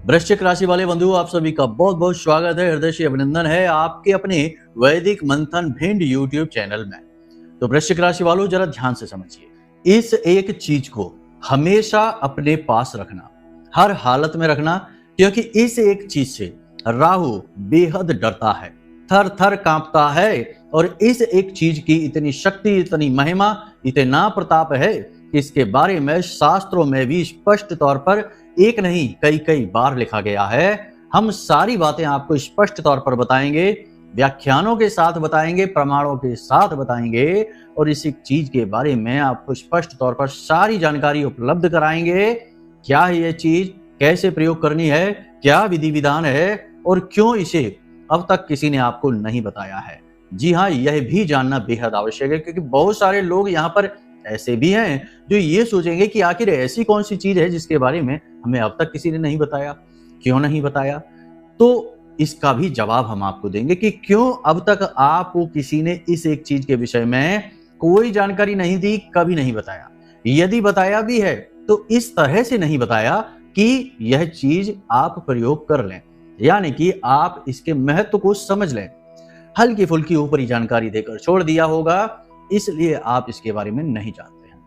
वृश्चिक राशि वाले बंधु, आप सभी का बहुत बहुत स्वागत है, हृदय से अभिनंदन है आपके अपने वैदिक मंथन भिंड यूट्यूब चैनल में। तो वृश्चिक राशि वालों, जरा ध्यान से समझिए, इस एक चीज को हमेशा अपने पास रखना, हर हालत में रखना, क्योंकि इस एक चीज से राहु बेहद डरता है, थर थर कांपता है। और इस एक चीज की इतनी शक्ति, इतनी महिमा, इतना प्रताप है कि इसके बारे में शास्त्रों में भी स्पष्ट तौर पर एक नहीं कई कई बार लिखा गया है। हम सारी बातें आपको स्पष्ट तौर पर बताएंगे, व्याख्यानों के साथ बताएंगे, प्रमाणों के साथ बताएंगे, और इसी चीज के बारे में आपको स्पष्ट तौर पर सारी जानकारी उपलब्ध कराएंगे। क्या है ये चीज, कैसे प्रयोग करनी है, क्या विधि विधान है, और क्यों इसे अब तक किसी ने आपको नहीं बताया है। जी हाँ, यह भी जानना बेहद आवश्यक है, क्योंकि बहुत सारे लोग यहाँ पर ऐसे भी हैं जो ये सोचेंगे कि आखिर ऐसी कौन सी चीज है जिसके बारे में हमें अब तक किसी ने नहीं बताया, क्यों नहीं बताया। तो इसका भी जवाब हम आपको देंगे कि क्यों अब तक आपको किसी ने इस एक चीज के विषय में कोई जानकारी नहीं दी, कभी नहीं बताया। यदि बताया भी है तो इस तरह से नहीं बताया कि यह चीज आप प्रयोग कर लें, यानी कि आप इसके महत्व को समझ लें। हल्की फुल्की ऊपरी जानकारी देकर छोड़ दिया होगा, इसलिए आप इसके बारे में नहीं जानते हैं।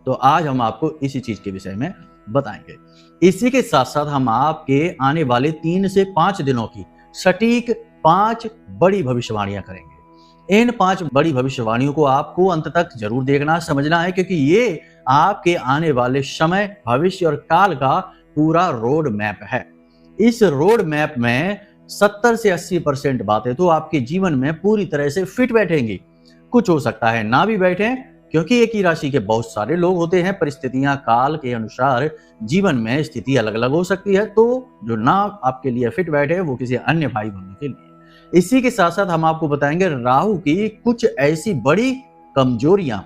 तो आज हम आपको इसी चीज के विषय में बताएंगे। इसी के साथ साथ हम आपके आने वाले 3 से 5 दिनों की सटीक 5 बड़ी भविष्यवाणियां करेंगे। इन 5 बड़ी भविष्यवाणियों को आपको अंत तक जरूर देखना, समझना है, क्योंकि ये आपके आने वाले समय, भविष्य और काल का पूरा रोड मैप है। इस रोड मैप में 70 से 80% बातें तो आपके जीवन में पूरी तरह से फिट बैठेंगी। कुछ हो सकता है ना भी बैठे, क्योंकि एक ही राशि के बहुत सारे लोग होते हैं। परिस्थितियां काल के अनुसार जीवन में स्थिति अलग अलग हो सकती है, तो जो ना आपके लिए फिट बैठे वो किसी अन्य भाई बंधु के लिए। इसी के साथ साथ हम आपको बताएंगे राहु की कुछ ऐसी बड़ी कमजोरियां,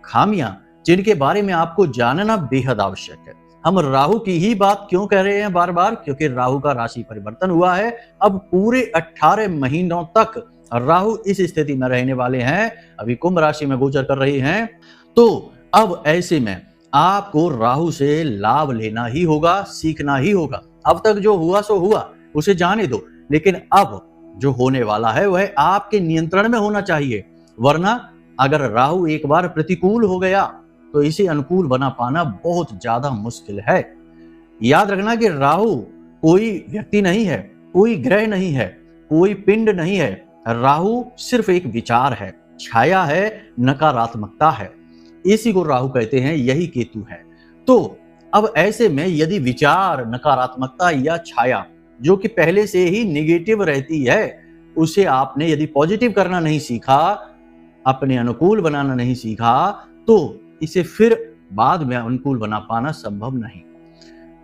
खामियां, जिनके बारे में आपको जानना बेहद आवश्यक है। हम राहु की ही बात क्यों कह रहे हैं बार बार, क्योंकि राहु का राशि परिवर्तन हुआ है। अब पूरे 18 महीनों तक राहु इस स्थिति में रहने वाले हैं, अभी कुंभ राशि में गोचर कर रहे हैं। तो अब ऐसे में आपको राहु से लाभ लेना ही होगा, सीखना ही होगा। अब तक जो हुआ सो हुआ, उसे जाने दो, लेकिन अब जो होने वाला है वह आपके नियंत्रण में होना चाहिए। वरना अगर राहु एक बार प्रतिकूल हो गया तो इसे अनुकूल बना पाना बहुत ज्यादा मुश्किल है। याद रखना कि राहु कोई व्यक्ति नहीं है, कोई ग्रह नहीं है, कोई पिंड नहीं है। राहु सिर्फ एक विचार है, छाया है, नकारात्मकता है। इसी को राहु कहते हैं, यही केतु है। तो अब ऐसे में यदि विचार, नकारात्मकता या छाया जो कि पहले से ही निगेटिव रहती है, उसे आपने यदि पॉजिटिव करना नहीं सीखा, अपने अनुकूल बनाना नहीं सीखा, तो इसे फिर बाद में अनुकूल बना पाना संभव नहीं।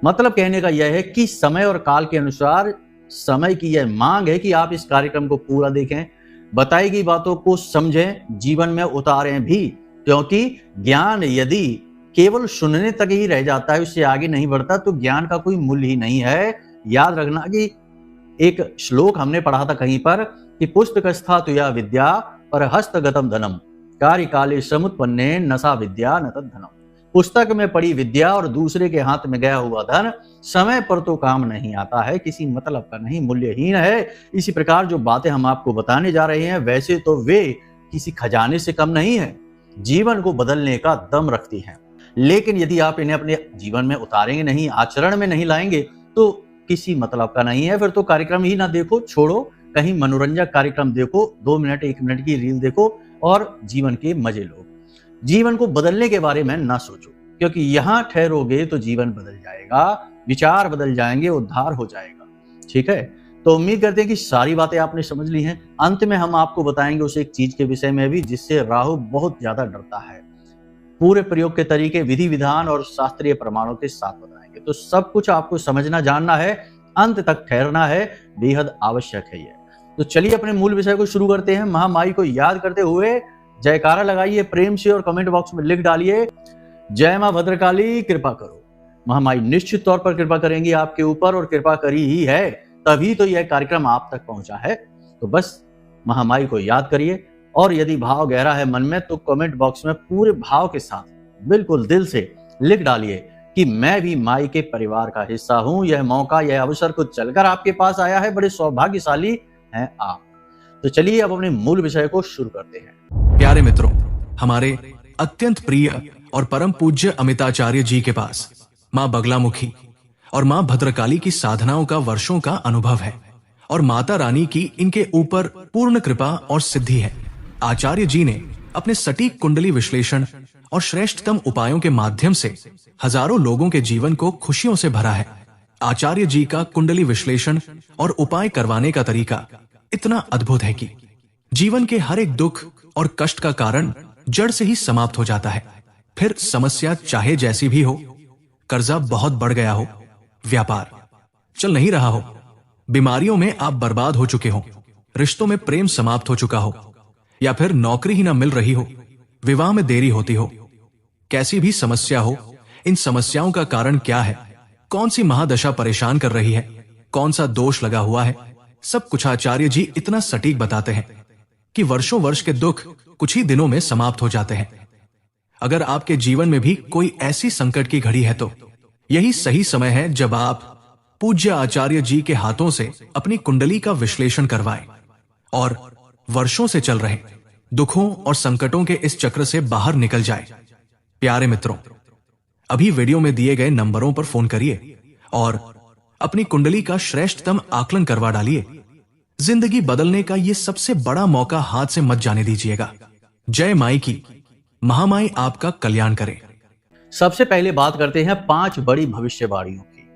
मतलब कहने का यह है कि समय और काल के अनुसार समय की यह मांग है कि आप इस कार्यक्रम को पूरा देखें, बताई गई बातों को समझें, जीवन में उतारें भी, क्योंकि ज्ञान यदि केवल सुनने तक ही रह जाता है, उससे आगे नहीं बढ़ता, तो ज्ञान का कोई मूल्य ही नहीं है। याद रखना कि एक श्लोक हमने पढ़ा था कहीं पर कि पुस्तकस्थातु या विद्या पर हस्तगतम धनम कार्यकाले समुत्पन्ने नसा विद्या न तद धनम। पुस्तक में पड़ी विद्या और दूसरे के हाथ में गया हुआ धन समय पर तो काम नहीं आता है, किसी मतलब का नहीं, मूल्यहीन है। इसी प्रकार जो बातें हम आपको बताने जा रहे हैं, वैसे तो वे किसी खजाने से कम नहीं है, जीवन को बदलने का दम रखती हैं। लेकिन यदि आप इन्हें अपने जीवन में उतारेंगे नहीं, आचरण में नहीं लाएंगे, तो किसी मतलब का नहीं है। फिर तो कार्यक्रम ही ना देखो, छोड़ो, कहीं मनोरंजक कार्यक्रम देखो, 2 मिनट 1 मिनट की रील देखो और जीवन के मजे लो। जीवन को बदलने के बारे में ना सोचो, क्योंकि यहां ठहरोगे तो जीवन बदल जाएगा, विचार बदल जाएंगे, उद्धार हो जाएगा। ठीक है, तो उम्मीद करते हैं कि सारी बातें आपने समझ ली हैं। अंत में हम आपको बताएंगे उस एक चीज के विषय में भी जिससे राहु बहुत ज्यादा डरता है। पूरे प्रयोग के तरीके, विधि विधान और शास्त्रीय प्रमाणों के साथ बताएंगे। तो सब कुछ आपको समझना, जानना है, अंत तक ठहरना है, बेहद आवश्यक है ये। तो चलिए अपने मूल विषय को शुरू करते हैं। महामाई को याद करते हुए जयकारा लगाइए प्रेम से और कमेंट बॉक्स में लिख डालिए, जय मां भद्रकाली कृपा करो। महामाई निश्चित तौर पर कृपा करेंगी आपके ऊपर, और कृपा करी ही है, तभी तो यह कार्यक्रम आप तक पहुंचा है। तो बस महामाई को याद करिए, और यदि भाव गहरा है मन में तो कमेंट बॉक्स में पूरे भाव के साथ बिल्कुल दिल से लिख डालिए कि मैं भी माई के परिवार का हिस्सा हूं। यह मौका, यह अवसर कुछ चलकर आपके पास आया है। बड़े सौभाग्यशाली हैं आप। तो चलिए अब अपने मूल विषय को शुरू करते हैं। प्यारे मित्रों, हमारे अत्यंत प्रिय और परम पूज्य अमिताचार्य जी के पास माँ बगलामुखी और माँ भद्रकाली की साधनाओं का वर्षों का अनुभव है और माता रानी की इनके ऊपर पूर्ण कृपा और सिद्धि है। आचार्य जी ने अपने सटीक कुंडली विश्लेषण और श्रेष्ठतम उपायों के माध्यम से हजारों लोगों के जीवन को खुशियों से भरा है। आचार्य जी का कुंडली विश्लेषण और उपाय करवाने का तरीका इतना अद्भुत है कि जीवन के हर एक दुख और कष्ट का कारण जड़ से ही समाप्त हो जाता है। फिर समस्या चाहे जैसी भी हो, कर्जा बहुत बढ़ गया हो, व्यापार चल नहीं रहा हो, बीमारियों में आप बर्बाद हो चुके हो, रिश्तों में प्रेम समाप्त हो चुका हो, या फिर नौकरी ही ना मिल रही हो, विवाह में देरी होती हो, कैसी भी समस्या हो, इन समस्याओं का कारण क्या है, कौन सी महादशा परेशान कर रही है, कौन सा दोष लगा हुआ है, सब कुछ आचार्य जी इतना सटीक बताते हैं कि वर्षों वर्ष के दुख कुछ ही दिनों में समाप्त हो जाते हैं। अगर आपके जीवन में भी कोई ऐसी संकट की घड़ी है तो यही सही समय है जब आप पूज्य आचार्य जी के हाथों से अपनी कुंडली का विश्लेषण करवाएं और वर्षों से चल रहे दुखों और संकटों के इस चक्र से बाहर निकल जाए। प्यारे मित्रों, अभी वीडियो में दिए गए नंबरों पर फोन करिए और अपनी कुंडली का श्रेष्ठतम आकलन करवा डालिए। जिंदगी बदलने का ये सबसे बड़ा मौका हाथ से मत जाने दीजिएगा। जय माई की। महामाई आपका कल्याण करे। सबसे पहले बात करते हैं 5 बड़ी भविष्यवाणियों की।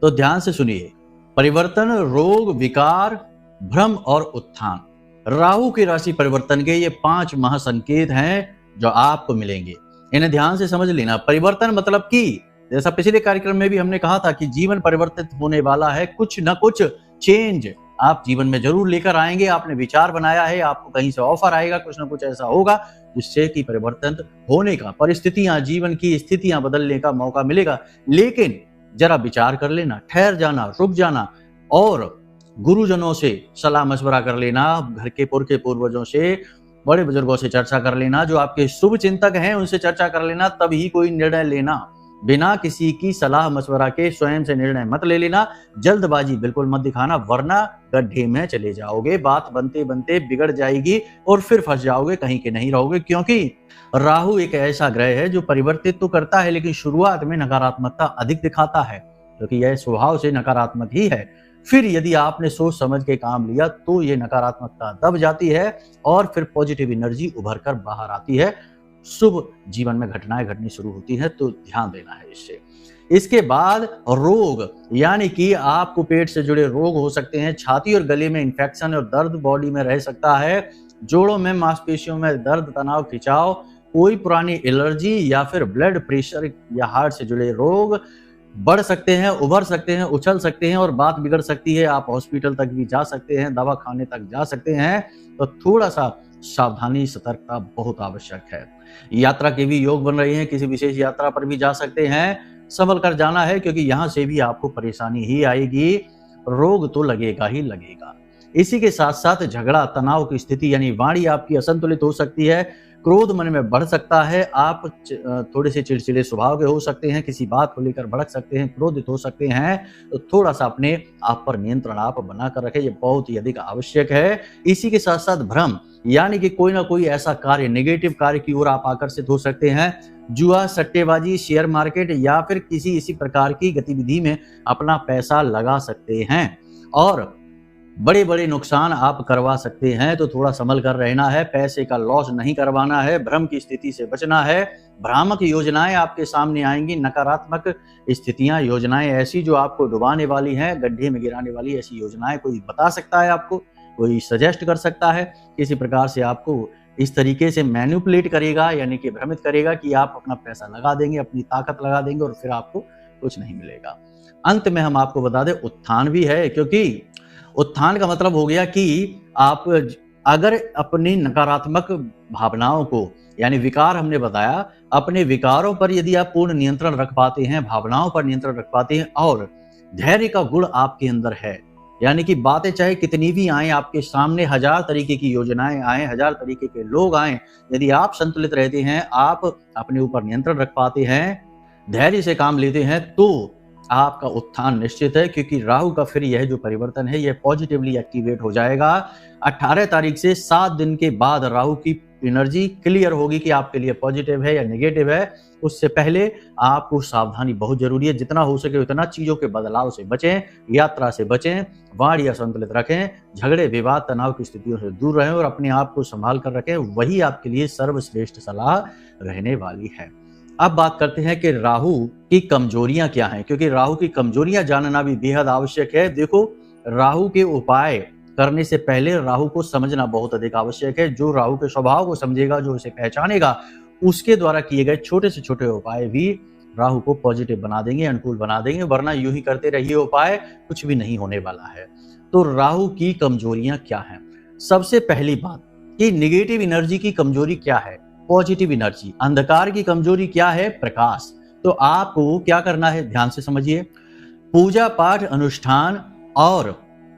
तो ध्यान से सुनिए। परिवर्तन, रोग, विकार, भ्रम और उत्थान। राहु की राशि परिवर्तन के ये 5 महासंकेत हैं जो आपको मिलेंगे। इन्हें ध्यान से समझ लेना। परिवर्तन मतलब कि जैसा पिछले कार्यक्रम में भी हमने कहा था कि जीवन परिवर्तित होने वाला है, कुछ ना कुछ चेंज आप जीवन में जरूर लेकर आएंगे। आपने विचार बनाया है, आपको कहीं से ऑफर आएगा, कुछ ना कुछ ऐसा होगा जिससे कि परिवर्तन होने का, परिस्थितियां, जीवन की स्थितियां बदलने का मौका मिलेगा। लेकिन जरा विचार कर लेना, ठहर जाना, रुक जाना और गुरुजनों से सलाह मशवरा कर लेना, घर के पूर्वजों से, बड़े बुजुर्गों से चर्चा कर लेना, जो आपके शुभ चिंतक हैं उनसे चर्चा कर लेना, तभी कोई निर्णय लेना। बिना किसी की सलाह मशवरा के स्वयं से निर्णय मत ले लेना। जल्दबाजी बिल्कुल मत दिखाना, वरना गड्ढे में चले जाओगे। बात बनते बनते बिगड़ जाएगी और फिर फंस जाओगे, कहीं के नहीं रहोगे। क्योंकि राहु एक ऐसा ग्रह है जो परिवर्तित तो करता है लेकिन शुरुआत में नकारात्मकता अधिक दिखाता है, क्योंकि यह स्वभाव से नकारात्मक ही है। फिर यदि आपने सोच समझ के काम लिया तो ये नकारात्मकता दब जाती है और फिर पॉजिटिव एनर्जी उभर कर बाहर आती है। शुभ जीवन में घटनाएं घटनी शुरू होती हैं, तो ध्यान देना है इससे। इसके बाद रोग, यानी कि आपको पेट से जुड़े रोग हो सकते हैं, छाती और गले में इंफेक्शन और दर्द बॉडी में रह सकता है, जोड़ों में, मांसपेशियों में दर्द, तनाव, खिंचाव, कोई पुरानी एलर्जी या फिर ब्लड प्रेशर या हार्ट से जुड़े रोग बढ़ सकते हैं, उभर सकते हैं, उछल सकते हैं और बात बिगड़ सकती है। आप हॉस्पिटल तक भी जा सकते हैं, दवा खाने तक जा सकते हैं। तो थोड़ा सा सावधानी, सतर्कता बहुत आवश्यक है। यात्रा के भी योग बन रहे हैं, किसी विशेष यात्रा पर भी जा सकते हैं। संभल कर जाना है क्योंकि यहाँ से भी आपको परेशानी ही आएगी, रोग तो लगेगा ही लगेगा। इसी के साथ साथ झगड़ा, तनाव की स्थिति, यानी वाणी आपकी असंतुलित हो सकती है, क्रोध मन में बढ़ सकता है, आप थोड़े से चिड़चिड़े स्वभाव के हो सकते हैं, किसी बात को लेकर भड़क सकते हैं, क्रोधित हो सकते हैं। तो थोड़ा सा अपने आप पर नियंत्रण आप बनाकर रखें, ये बहुत ही अधिक आवश्यक है। इसी के साथ साथ भ्रम, यानी कि कोई ना कोई ऐसा कार्य, नेगेटिव कार्य की ओर आप आकर्षित हो सकते हैं। जुआ, सट्टेबाजी, शेयर मार्केट या फिर किसी इसी प्रकार की गतिविधि में अपना पैसा लगा सकते हैं और बड़े बड़े नुकसान आप करवा सकते हैं। तो थोड़ा संभल कर रहना है, पैसे का लॉस नहीं करवाना है, भ्रम की स्थिति से बचना है। भ्रामक योजनाएं आपके सामने आएंगी, नकारात्मक स्थितियां, योजनाएं ऐसी जो आपको डुबाने वाली हैं, गड्ढे में गिराने वाली ऐसी योजनाएं कोई बता सकता है आपको, कोई सजेस्ट कर सकता है, किसी प्रकार से आपको इस तरीके से मैनिपुलेट करेगा, यानी कि भ्रमित करेगा कि आप अपना पैसा लगा देंगे, अपनी ताकत लगा देंगे और फिर आपको कुछ नहीं मिलेगा। अंत में हम आपको बता दें, उत्थान भी है, क्योंकि उत्थान का मतलब हो गया कि आप अगर अपनी नकारात्मक भावनाओं को, यानी विकार हमने बताया, अपने विकारों पर यदि आप पूर्ण नियंत्रण रख पाते हैं, भावनाओं पर नियंत्रण रख पाते हैं और धैर्य का गुण आपके अंदर है, यानी कि बातें चाहे कितनी भी आए आपके सामने, 1000 तरीके की योजनाएं आए, 1000 तरीके के लोग आए, यदि आप संतुलित रहते हैं, आप अपने ऊपर नियंत्रण रख पाते हैं, धैर्य से काम लेते हैं तो आपका उत्थान निश्चित है, क्योंकि राहु का फिर यह जो परिवर्तन है यह पॉजिटिवली एक्टिवेट हो जाएगा। 18 तारीख से 7 दिन के बाद राहु की एनर्जी क्लियर होगी कि आपके लिए पॉजिटिव है या नेगेटिव है। उससे पहले आपको सावधानी बहुत जरूरी है। जितना हो सके उतना चीजों के बदलाव से बचें, यात्रा से बचें, वाणी असंतुलित रखें, झगड़े विवाद तनाव की स्थितियों से दूर रहें और अपने आप को संभाल कर रखें। वही आपके लिए सर्वश्रेष्ठ सलाह रहने वाली है। अब बात करते हैं कि राहु की कमजोरियां क्या हैं, क्योंकि राहु की कमजोरियां जानना भी बेहद आवश्यक है। देखो, राहु के उपाय करने से पहले राहु को समझना बहुत अधिक आवश्यक है। जो राहु के स्वभाव को समझेगा, जो उसे पहचानेगा, उसके द्वारा किए गए छोटे से छोटे उपाय भी राहु को पॉजिटिव बना देंगे, अनुकूल बना देंगे। वरना यूं ही करते रहिए उपाय, कुछ भी नहीं होने वाला है। तो राहु की कमजोरियां क्या हैं? सबसे पहली बात कि निगेटिव एनर्जी की कमजोरी क्या है, पॉजिटिव एनर्जी। अंधकार की कमजोरी क्या है, प्रकाश। तो आपको क्या करना है, ध्यान से समझिए। पूजा पाठ अनुष्ठान और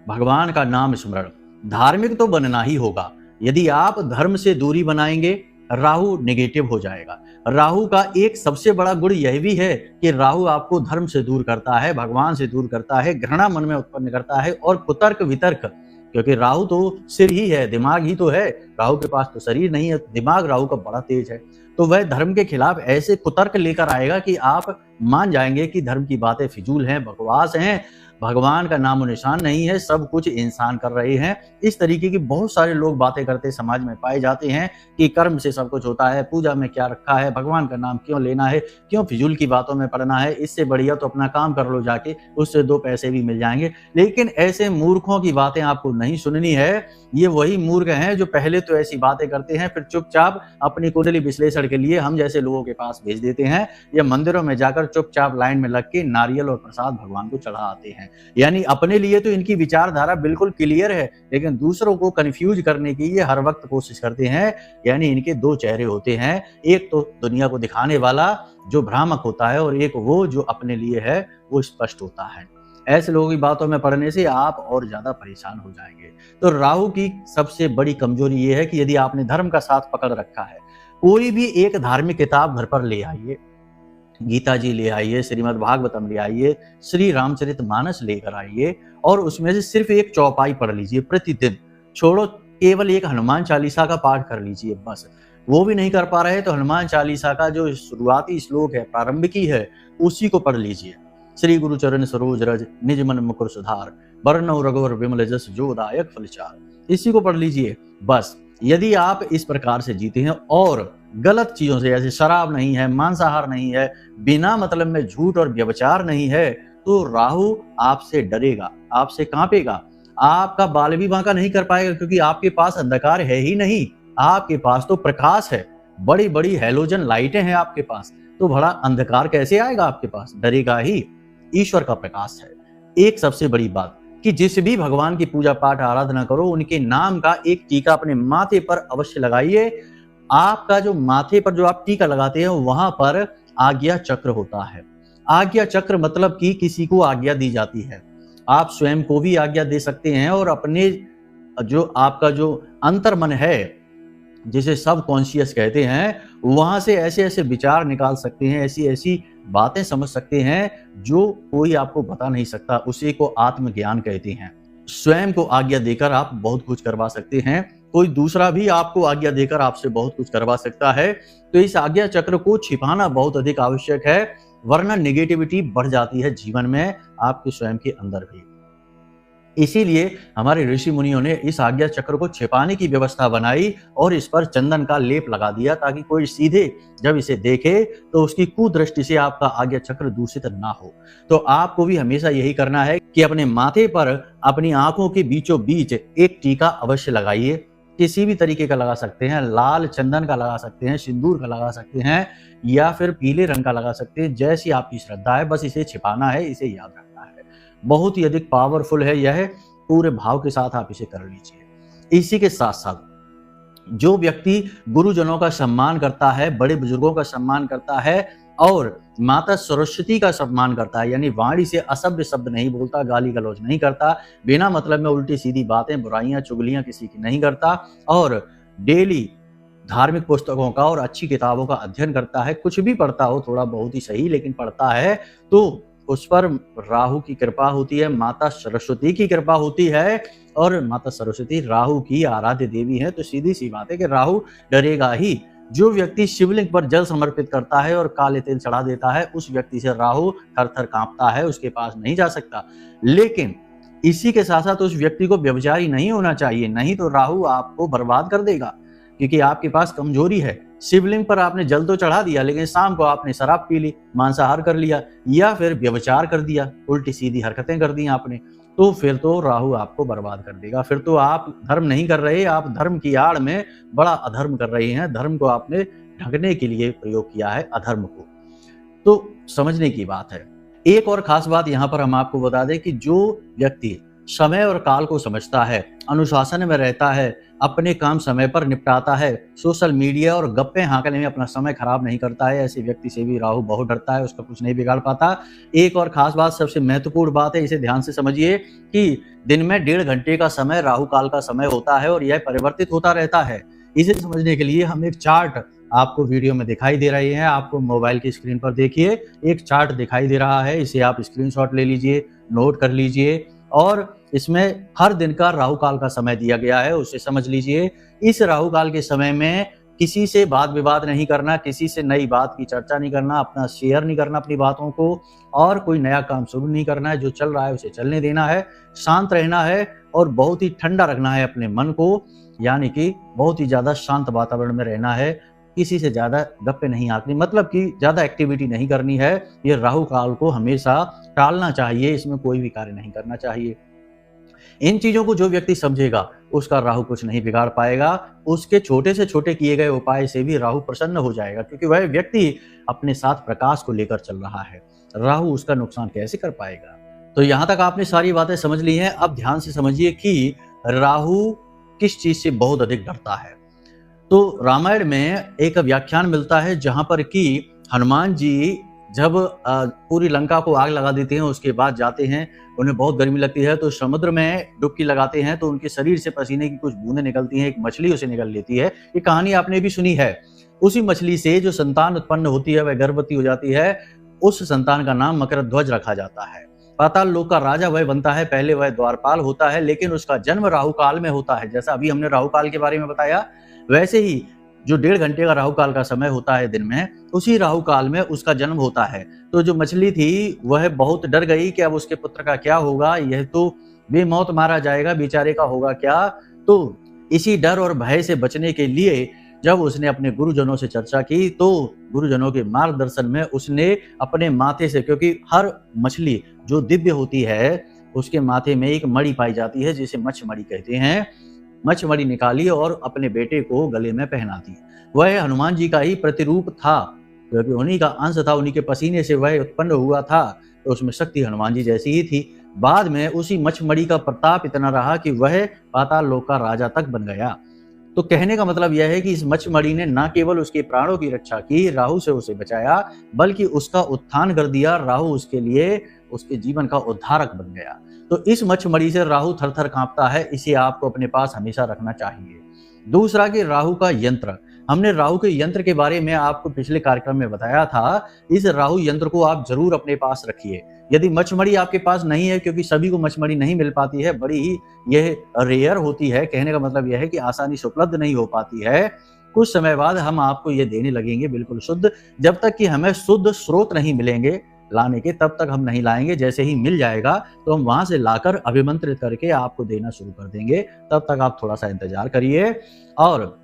भगवान का नाम स्मरण, धार्मिक तो बनना ही होगा। यदि आप धर्म से दूरी बनाएंगे, राहु नेगेटिव हो जाएगा। राहु का एक सबसे बड़ा गुण यह भी है कि राहु आपको धर्म से दूर करता है, भगवान से दूर करता है, घृणा मन में उत्पन्न करता है और कुतर्क वितर्क, क्योंकि राहु तो सिर ही है, दिमाग ही तो है। राहु के पास तो शरीर नहीं है, दिमाग राहु का बड़ा तेज है। तो वह धर्म के खिलाफ ऐसे कुतर्क लेकर आएगा कि आप मान जाएंगे कि धर्म की बातें फिजूल हैं, बकवास हैं, भगवान का नामो निशान नहीं है, सब कुछ इंसान कर रहे हैं। इस तरीके की बहुत सारे लोग बातें करते समाज में पाए जाते हैं कि कर्म से सब कुछ होता है, पूजा में क्या रखा है, भगवान का नाम क्यों लेना है, क्यों फिजूल की बातों में पड़ना है, इससे बढ़िया तो अपना काम कर लो जाके, उससे 2 पैसे भी मिल जाएंगे। लेकिन ऐसे मूर्खों की बातें आपको नहीं सुननी है। ये वही मूर्ख हैं जो पहले तो ऐसी बातें करते हैं, फिर चुपचाप अपनी कुंडली विश्लेषण के लिए हम जैसे लोगों के पास भेज देते हैं, या मंदिरों में जाकर चुपचाप लाइन में लग के नारियल और प्रसाद भगवान को चढ़ा आते हैं। यानी अपने लिए तो इनकी विचारधारा बिल्कुल क्लियर है, लेकिन दूसरों को कंफ्यूज करने की ये हर वक्त कोशिश करते हैं। यानी इनके 2 चेहरे होते हैं, एक तो दुनिया को दिखाने वाला जो भ्रामक होता है, और एक वो जो अपने लिए है वो स्पष्ट होता है। ऐसे लोगों की बातों में पड़ने से आप और ज्यादा परेशान हो जाएंगे। तो राहु की सबसे बड़ी कमजोरी ये है कि यदि आपने धर्म का साथ पकड़ रखा है, कोई भी एक धार्मिक किताब घर पर ले आइए, गीता जी ले आइए, श्रीमद् भागवतम ले आइए, श्री रामचरितमानस लेकर आइए और उसमें से सिर्फ एक चौपाई पढ़ लीजिए प्रतिदिन। छोड़ो, केवल एक हनुमान चालीसा का पाठ कर लीजिए बस। वो भी नहीं कर पा रहे तो हनुमान चालीसा का जो शुरुआती श्लोक है, प्रारंभिकी है, उसी को पढ़ लीजिए। श्री गुरु चरण सरोज रज निज मन मुकुर सुधार, बरनौ रघुवर विमल जस जो दायक फलचार, इसी को पढ़ लीजिए बस। यदि आप इस प्रकार से जीते हैं और गलत चीजों से, जैसे शराब नहीं है, मांसाहार नहीं है, बिना मतलब में झूठ और व्यभिचार नहीं है, तो राहु आपसे डरेगा, आपसे कांपेगा, आपका बाल भी बांका नहीं कर पाएगा, क्योंकि आपके पास अंधकार है ही नहीं, आपके पास तो प्रकाश है। बड़ी बड़ी हैलोजन लाइटें हैं आपके पास, तो बड़ा अंधकार कैसे आएगा आपके पास? डरेगा ही। ईश्वर का प्रकाश है। एक सबसे बड़ी बात कि जिस भी भगवान की पूजा पाठ आराधना करो, उनके नाम का एक टीका अपने माथे पर अवश्य लगाइए। आपका जो माथे पर जो आप टीका लगाते हैं, वहां पर आज्ञा चक्र होता है। आज्ञा चक्र मतलब कि किसी को आज्ञा दी जाती है। आप स्वयं को भी आज्ञा दे सकते हैं और अपने जो आपका जो अंतर मन है, जिसे सब कॉन्शियस कहते हैं, वहां से ऐसे ऐसे विचार निकाल सकते हैं, ऐसी ऐसी बातें समझ सकते हैं जो कोई आपको बता नहीं सकता। उसी को आत्मज्ञान कहते हैं। स्वयं को आज्ञा देकर आप बहुत कुछ करवा सकते हैं, कोई दूसरा भी आपको आज्ञा देकर आपसे बहुत कुछ करवा सकता है। तो इस आज्ञा चक्र को छिपाना बहुत अधिक आवश्यक है, वरना नेगेटिविटी बढ़ जाती है जीवन में, आपके स्वयं के अंदर भी। इसीलिए हमारे ऋषि मुनियों ने इस आज्ञा चक्र को छिपाने की व्यवस्था बनाई और इस पर चंदन का लेप लगा दिया, ताकि कोई सीधे जब इसे देखे तो उसकी कुदृष्टि से आपका आज्ञा चक्र दूषित ना हो। तो आपको भी हमेशा यही करना है कि अपने माथे पर, अपनी आंखों के बीचों बीच एक टीका अवश्य लगाइए। किसी भी तरीके का लगा सकते हैं, लाल चंदन का लगा सकते हैं, सिंदूर का लगा सकते हैं, या फिर पीले रंग का लगा सकते हैं, जैसी आपकी श्रद्धा है। बस इसे छिपाना है, इसे याद रखना है। बहुत ही अधिक पावरफुल है यह, पूरे भाव के साथ आप इसे कर लीजिए। इसी के साथ साथ जो व्यक्ति गुरुजनों का सम्मान करता है, बड़े बुजुर्गों का सम्मान करता है और माता सरस्वती का सम्मान करता है, यानी वाणी से असभ्य शब्द नहीं बोलता, गाली गलौज नहीं करता, बिना मतलब में उल्टी सीधी बातें, बुराइयां, चुगलियां किसी की नहीं करता, और डेली धार्मिक पुस्तकों का और अच्छी किताबों का अध्ययन करता है, कुछ भी पढ़ता हो, थोड़ा बहुत ही सही लेकिन पढ़ता है, तो उस पर राहु की कृपा होती है, माता सरस्वती की कृपा होती है। और माता सरस्वती राहु की आराध्य देवी है, तो सीधी सी बात है कि राहु डरेगा ही। जो व्यक्ति शिवलिंग पर जल समर्पित करता है और काले तिल चढ़ा देता है, उस व्यक्ति से राहु थर-थर कांपता है, उसके पास नहीं जा सकता। लेकिन इसी के साथ-साथ उस व्यक्ति को व्यभिचारी नहीं होना चाहिए, नहीं तो राहु आपको बर्बाद कर देगा, क्योंकि आपके पास कमजोरी है। शिवलिंग पर आपने जल तो चढ़ा दिया, लेकिन शाम को आपने शराब पी ली, मांसाहार कर लिया या फिर व्यभिचार कर दिया, उल्टी-सीधी हरकतें कर दी आपने, तो फिर तो राहु आपको बर्बाद कर देगा। फिर तो आप धर्म नहीं कर रहे, आप धर्म की आड़ में बड़ा अधर्म कर रहे हैं। धर्म को आपने ढकने के लिए प्रयोग किया है, अधर्म को। तो समझने की बात है। एक और खास बात यहाँ पर हम आपको बता दें कि जो व्यक्ति समय और काल को समझता है, अनुशासन में रहता है, अपने काम समय पर निपटाता है, सोशल मीडिया और गप्पे हाँकने में अपना समय खराब नहीं करता है, ऐसे व्यक्ति से भी राहु बहुत डरता है, उसका कुछ नहीं बिगाड़ पाता। एक और खास बात, सबसे महत्वपूर्ण बात है, इसे ध्यान से समझिए कि दिन में 1.5 घंटे का समय राहु काल का समय होता है और यह परिवर्तित होता रहता है। इसे समझने के लिए हम एक चार्ट आपको वीडियो में दिखाई दे रहे हैं, आपको मोबाइल की स्क्रीन पर देखिए एक चार्ट दिखाई दे रहा है, इसे आप स्क्रीनशॉट ले लीजिए, नोट कर लीजिए और इसमें हर दिन का राहु काल का समय दिया गया है, उसे समझ लीजिए। इस राहु काल के समय में किसी से वाद विवाद नहीं करना, किसी से नई बात की चर्चा नहीं करना, अपना शेयर नहीं करना अपनी बातों को, और कोई नया काम शुरू नहीं करना है। जो चल रहा है उसे चलने देना है, शांत रहना है और बहुत ही ठंडा रखना है अपने मन को, यानी कि बहुत ही ज्यादा शांत वातावरण में रहना है। किसी से ज्यादा गप्पे नहीं हाँकनी, मतलब कि ज्यादा एक्टिविटी नहीं करनी है। ये राहु काल को हमेशा टालना चाहिए, इसमें कोई भी कार्य नहीं करना चाहिए। इन चीजों को जो व्यक्ति समझेगा उसका राहु कुछ नहीं बिगाड़ पाएगा, उसके छोटे से छोटे किए गए उपाय से भी राहु प्रसन्न हो जाएगा, क्योंकि वह व्यक्ति अपने साथ प्रकाश को लेकर चल रहा है। राहु उसका नुकसान कैसे कर पाएगा। तो यहां तक आपने सारी बातें समझ ली हैं। अब ध्यान से समझिए कि राहु किस चीज से बहुत अधिक डरता है। तो रामायण में एक व्याख्यान मिलता है जहां पर कि हनुमान जी जब पूरी लंका को आग लगा देते हैं, उसके बाद जाते हैं, उन्हें बहुत गर्मी लगती है तो समुद्र में डुबकी लगाते हैं, तो उनके शरीर से पसीने की कुछ बूंदें निकलती हैं, एक मछली उसे निकल लेती है। ये कहानी आपने भी सुनी है। उसी मछली से जो संतान उत्पन्न होती है वह गर्भवती हो जाती है, उस संतान का नाम मकरध्वज रखा जाता है। पाताल लोक का राजा वह बनता है, पहले वह द्वारपाल होता है, लेकिन उसका जन्म राहु काल में होता है। जैसा अभी हमने राहु काल के बारे में बताया, वैसे ही जो 1.5 घंटे का राहु काल का समय होता है दिन में, उसी राहु काल में उसका जन्म होता है। तो जो मछली थी वह बहुत डर गई कि अब उसके पुत्र का क्या होगा, यह तो बेमौत मारा जाएगा, बेचारे का होगा क्या। तो इसी डर और भय से बचने के लिए जब उसने अपने गुरुजनों से चर्चा की, तो गुरुजनों के मार्गदर्शन में उसने अपने माथे से, क्योंकि हर मछली जो दिव्य होती है उसके माथे में एक मणि पाई जाती है जिसे मच्छमणि कहते हैं, मच्छमणि निकाली और अपने बेटे को गले में पहना दी। वह हनुमान जी का ही प्रतिरूप था, क्योंकि उन्हीं का अंश था, उन्हीं के पसीने से वह उत्पन्न हुआ था, तो उसमें शक्ति हनुमान जी जैसी ही थी। बाद में उसी मच्छमणि का प्रताप इतना रहा कि वह पाताल लोक का राजा तक बन गया। तो कहने का मतलब यह है कि इस मच्छमणि ने न केवल उसके प्राणों की रक्षा की, राहु से उसे बचाया, बल्कि उसका उत्थान कर दिया। राहु उसके लिए उसके जीवन का उद्धारक बन गया। तो इस मच्छमणि से राहु थर-थर कांपता है, इसे आपको अपने पास हमेशा रखना चाहिए। दूसरा कि राहु का यंत्र, हमने राहु के यंत्र के बारे में आपको पिछले कार्यक्रम में बताया था। इस राहु यंत्र को आप जरूर अपने पास रखिए। यदि मच्छमणि आपके पास नहीं है, क्योंकि सभी को मच्छमणि नहीं मिल पाती है, बड़ी ही यह रेयर होती है, कहने का मतलब यह है कि आसानी से उपलब्ध नहीं हो पाती है, कुछ समय बाद हम आपको ये देने लगेंगे बिल्कुल शुद्ध। जब तक कि हमें शुद्ध स्रोत नहीं मिलेंगे लाने के, तब तक हम नहीं लाएंगे। जैसे ही मिल जाएगा तो हम वहां से लाकर अभिमंत्रित करके आपको देना शुरू कर देंगे। तब तक आप थोड़ा सा इंतजार करिए और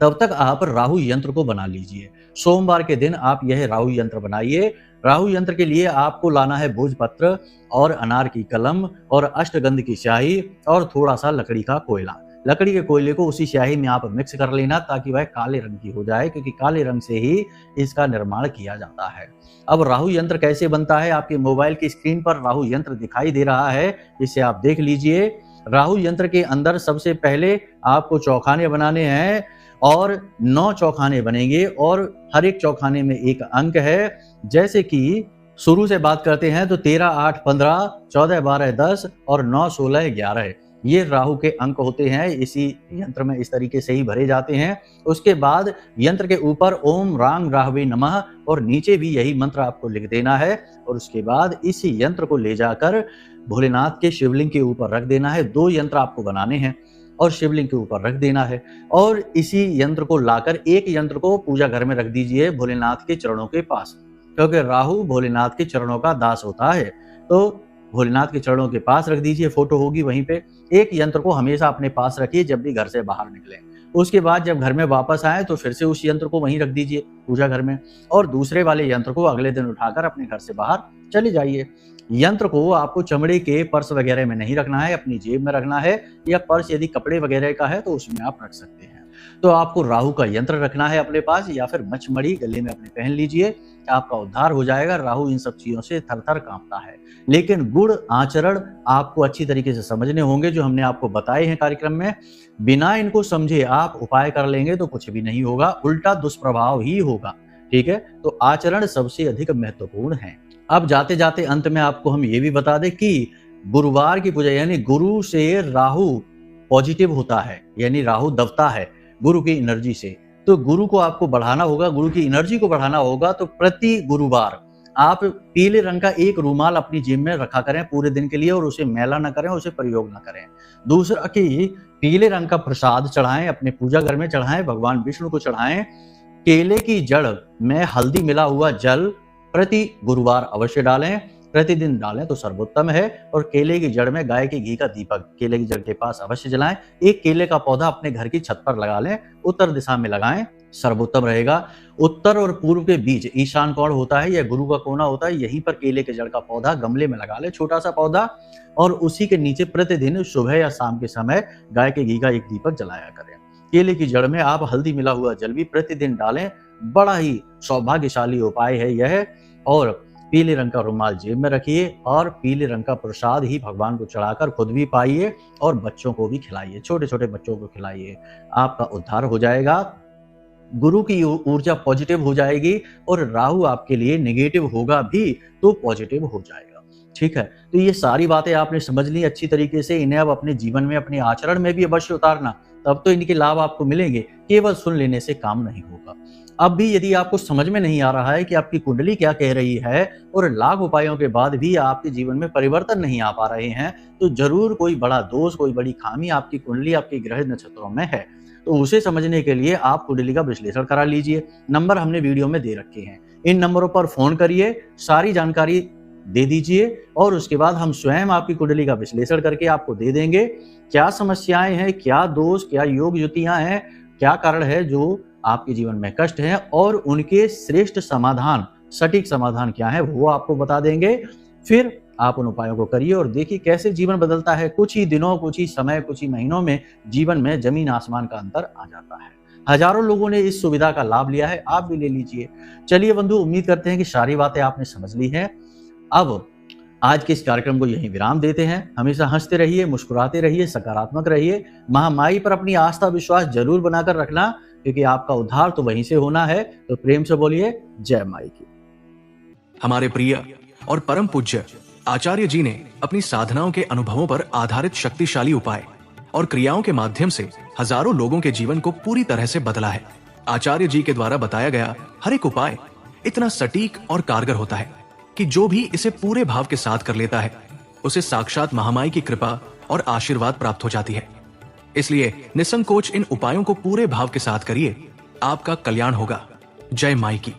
तब तक आप राहु यंत्र को बना लीजिए। सोमवार के दिन आप यह राहु यंत्र बनाइए। राहु यंत्र के लिए आपको लाना है भोजपत्र और अनार की कलम और अष्टगंध की स्याही और थोड़ा सा लकड़ी का कोयला। लकड़ी के कोयले को उसी स्याही में आप मिक्स कर लेना ताकि वह काले रंग की हो जाए, क्योंकि काले रंग से ही इसका निर्माण किया जाता है। अब राहु यंत्र कैसे बनता है, आपके मोबाइल की स्क्रीन पर राहु यंत्र दिखाई दे रहा है, इसे आप देख लीजिए। राहु यंत्र के अंदर सबसे पहले आपको चौखाने बनाने हैं और 9 चौखाने बनेंगे और हर एक चौखाने में एक अंक है। जैसे कि शुरू से बात करते हैं तो 13, 8, 15, 14, 12, 10 और 9, 16, 11 ये राहु के अंक होते हैं, इसी यंत्र में इस तरीके से ही भरे जाते हैं। उसके बाद यंत्र के ऊपर ओम रांग राहवे नमः और नीचे भी यही मंत्र आपको लिख देना है और उसके बाद इस यंत्र को ले जाकर भोलेनाथ के शिवलिंग के ऊपर रख देना है। 2 यंत्र आपको बनाने हैं और शिवलिंग के ऊपर रख देना है और इसी यंत्र को लाकर एक यंत्र को पूजा घर में रख दीजिए भोलेनाथ के चरणों के पास, क्योंकि राहु भोलेनाथ के चरणों का दास होता है। तो भोलेनाथ के चरणों के पास रख दीजिए, फोटो होगी वहीं पे। एक यंत्र को हमेशा अपने पास रखिए जब भी घर से बाहर निकले। उसके बाद जब घर में वापस आए तो फिर से उस यंत्र को वहीं रख दीजिए पूजा घर में और दूसरे वाले यंत्र को अगले दिन उठाकर अपने घर से बाहर चले जाइए। यंत्र को आपको चमड़े के पर्स वगैरह में नहीं रखना है, अपनी जेब में रखना है, या पर्स यदि कपड़े वगैरह का है तो उसमें आप रख सकते हैं। तो आपको राहु का यंत्र रखना है अपने पास या फिर मछमड़ी गले में अपने पहन लीजिए, आपका उद्धार हो जाएगा। राहु इन सब चीजों से थर-थर कांपता है, लेकिन गुण आचरण आपको अच्छी तरीके से समझने होंगे जो हमने आपको बताए हैं कार्यक्रम में। बिना इनको समझे आप उपाय कर लेंगे तो कुछ भी नहीं होगा, उल्टा दुष्प्रभाव ही होगा। ठीक है, तो आचरण सबसे अधिक महत्वपूर्ण है। अब जाते जाते अंत में आपको हम ये भी बता दें कि गुरुवार की पूजा यानी गुरु से राहु पॉजिटिव होता है, यानी राहु दबता है गुरु की एनर्जी से। तो गुरु को आपको बढ़ाना होगा, गुरु की एनर्जी को बढ़ाना होगा। तो प्रति गुरुवार आप पीले रंग का एक रूमाल अपनी जेब में रखा करें पूरे दिन के लिए और उसे मैला ना करें, उसे प्रयोग ना करें। दूसरा कि पीले रंग का प्रसाद चढ़ाएं, अपने पूजा घर में चढ़ाएं, भगवान विष्णु को चढ़ाएं। केले की जड़ में हल्दी मिला हुआ जल प्रति गुरुवार अवश्य डालें, प्रतिदिन डालें तो सर्वोत्तम है। और केले की जड़ में गाय के घी का दीपक केले की जड़ के पास अवश्य जलाएं। एक केले का पौधा अपने घर की छत पर लगा लें, उत्तर दिशा में लगाएं, सर्वोत्तम रहेगा। उत्तर और पूर्व के बीच ईशान कोण होता है या गुरु का कोना होता है, यहीं पर केले के जड़ का पौधा गमले में लगा ले, छोटा सा पौधा, और उसी के नीचे प्रतिदिन सुबह या शाम के समय गाय के घी का एक दीपक जलाया करें। केले की जड़ में आप हल्दी मिला हुआ जल भी प्रतिदिन डालें, बड़ा ही सौभाग्यशाली उपाय है यह। और पीले रंग का रुमाल जेब में रखिए और पीले रंग का प्रसाद ही भगवान को चढ़ाकर खुद भी पाइए और बच्चों को भी खिलाइए, छोटे छोटे बच्चों को खिलाइए। आपका उद्धार हो जाएगा, गुरु की ऊर्जा पॉजिटिव हो जाएगी और राहु आपके लिए नेगेटिव होगा भी तो पॉजिटिव हो जाएगा। ठीक है, तो ये सारी बातें आपने समझ ली अच्छी तरीके से। इन्हें अब अपने जीवन में, अपने आचरण में भी अवश्य उतारना, तब तो इनके लाभ आपको मिलेंगे। केवल सुन लेने से काम नहीं होगा। अब भी यदि आपको समझ में नहीं आ रहा है कि आपकी कुंडली क्या कह रही है और लाख उपायों के बाद भी आपके जीवन में परिवर्तन नहीं आ पा रहे हैं, तो जरूर कोई बड़ा दोष, कोई बड़ी खामी आपकी कुंडली, आपके ग्रह नक्षत्रों में है। तो उसे समझने के लिए आप कुंडली का विश्लेषण करा लीजिए। नंबर हमने वीडियो में दे रखे हैं, इन नंबरों पर फोन करिए, सारी जानकारी दे दीजिए और उसके बाद हम स्वयं आपकी कुंडली का विश्लेषण करके आपको दे देंगे क्या समस्याएं हैं, क्या दोष, क्या योग युतियां हैं, क्या कारण है जो आपके जीवन में कष्ट हैं और उनके श्रेष्ठ समाधान, सटीक समाधान क्या है वो आपको बता देंगे। फिर आप उन उपायों को करिए और देखिए कैसे जीवन बदलता है। कुछ ही दिनों, कुछ ही समय, कुछ ही महीनों में जीवन में जमीन आसमान का अंतर आ जाता है। हजारों लोगों ने इस सुविधा का लाभ लिया है, आप भी ले लीजिए। चलिए बंधु, उम्मीद करते हैं कि सारी बातें आपने समझ ली हैं। अब आज के इस कार्यक्रम को यहीं विराम देते हैं। हमेशा हंसते रहिए, मुस्कुराते रहिए, सकारात्मक रहिए। महामाई पर अपनी आस्था विश्वास जरूर बनाकर रखना, क्योंकि आपका उद्धार तो वहीं से होना है। तो प्रेम से बोलिए जय माई की। हमारे प्रिय और परम पूज्य आचार्य जी ने अपनी साधनाओं के अनुभवों पर आधारित शक्तिशाली उपाय और क्रियाओं के माध्यम से हजारों लोगों के जीवन को पूरी तरह से बदला है। आचार्य जी के द्वारा बताया गया हर एक उपाय इतना सटीक और कारगर होता है कि जो भी इसे पूरे भाव के साथ कर लेता है उसे साक्षात महामाई की कृपा और आशीर्वाद प्राप्त हो जाती है। इसलिए निसंकोच इन उपायों को पूरे भाव के साथ करिए, आपका कल्याण होगा। जय माई की।